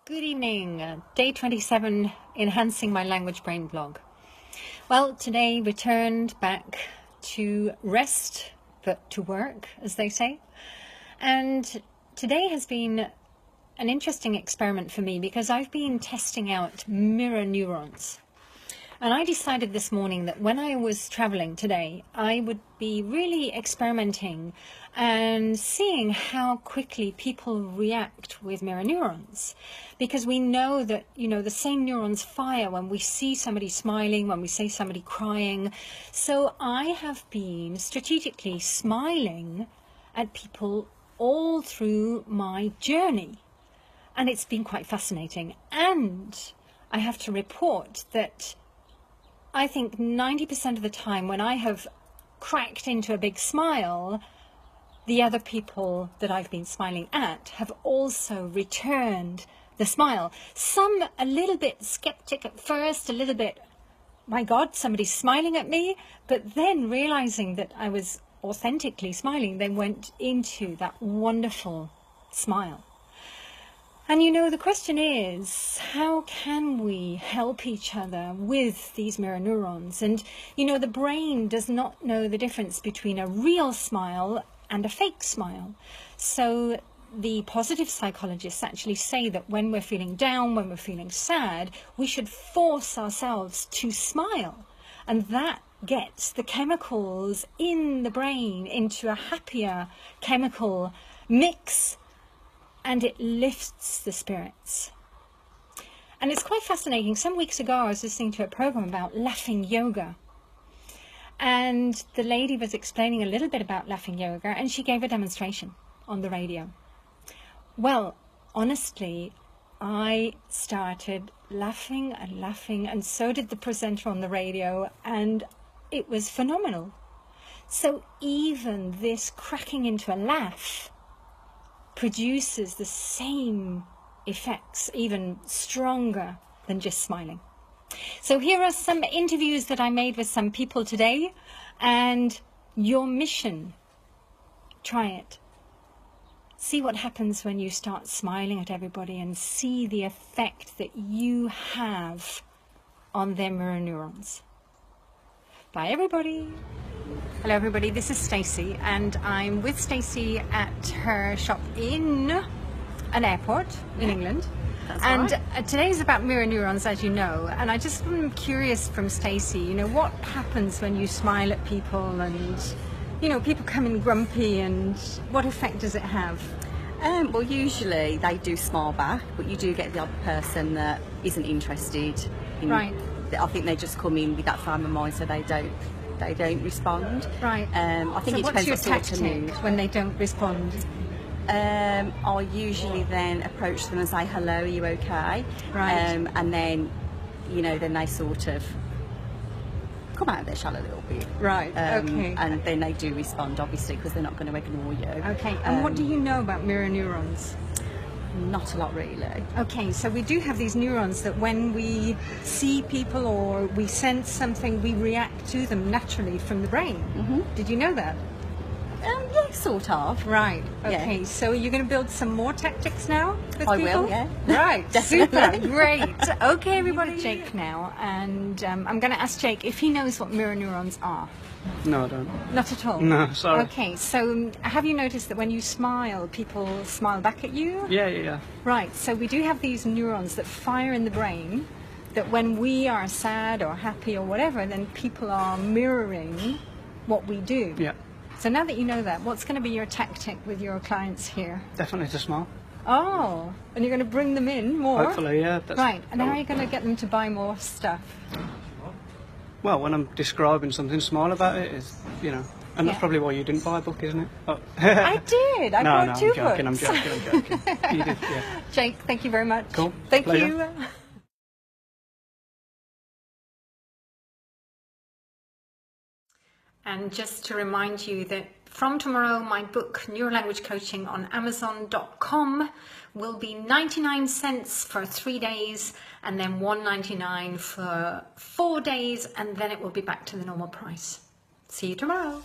Good evening, day 27, enhancing my language brain blog. Well, today returned back to rest, but to work, as they say. And today has been an interesting experiment for me because I've been testing out mirror neurons. And I decided this morning that when I was traveling today, I would be really experimenting and seeing how quickly people react with mirror neurons. Because we know that, the same neurons fire when we see somebody smiling, when we see somebody crying. So I have been strategically smiling at people all through my journey. And it's been quite fascinating. And I have to report that I think 90% of the time when I have cracked into a big smile, the other people that I've been smiling at have also returned the smile. Some a little bit skeptic at first, a little bit, my God, somebody's smiling at me, but then realizing that I was authentically smiling, they went into that wonderful smile. And the question is, how can we help each other with these mirror neurons? And the brain does not know the difference between a real smile and a fake smile. So the positive psychologists actually say that when we're feeling down, when we're feeling sad, we should force ourselves to smile. And that gets the chemicals in the brain into a happier chemical mix, and it lifts the spirits. And it's quite fascinating. Some weeks ago, I was listening to a program about laughing yoga. And the lady was explaining a little bit about laughing yoga, and she gave a demonstration on the radio. Well, honestly, I started laughing, and so did the presenter on the radio, and it was phenomenal. So even this cracking into a laugh produces the same effects, even stronger than just smiling. So here are some interviews that I made with some people today, and your mission, try it. See what happens when you start smiling at everybody and see the effect that you have on their mirror neurons. Bye everybody. Hello everybody, this is Stacey, and I'm with Stacey at her shop in an airport in England. That's and right. Today is about mirror neurons, as you know, and I just am curious from Stacey, what happens when you smile at people and people come in grumpy, and what effect does it have? Well, usually they do smile back, but you do get the odd person that isn't interested in, Right. I think they just come in with that frame of mind, so they don't respond. Right. I think So it what's depends your what sort of tactic mood. when they don't respond? I usually then approach them and say, hello, are you okay? Right. And then, then they sort of come out of their shell a little bit. Right, okay. And then they do respond, obviously, because they're not going to ignore you. Okay, and what do you know about mirror neurons? Not a lot, really. Okay, so we do have these neurons that when we see people or we sense something, we react to them naturally from the brain. Mm-hmm. Did you know that? Yeah, sort of. Right, okay. Yeah. So you're going to build some more tactics now with I people? will, yeah. Right, Definitely. super, great. Okay, everybody. Jake now, and I'm going to ask Jake if he knows what mirror neurons are. No, I don't. Not at all? No, sorry. Okay, so have you noticed that when you smile, people smile back at you? Yeah. Right, so we do have these neurons that fire in the brain, that when we are sad or happy or whatever, then people are mirroring what we do. Yeah, So now that you know that, what's going to be your tactic with your clients here? definitely to smile. Oh, and you're going to bring them in more? Hopefully, yeah. Right, and how are you going to get them to buy more stuff? Well, when I'm describing something, smile about it is, and Yeah. that's probably why you didn't buy a book, isn't it? Oh. I did. I No, bought I'm two joking, books. I'm joking. You did, yeah. Jake, thank you very much. Cool. Thank Pleasure. you. And just to remind you that from tomorrow, my book, Neurolanguage Coaching, on Amazon.com will be 99 cents for 3 days, and then $1.99 for 4 days, and then it will be back to the normal price. See you tomorrow.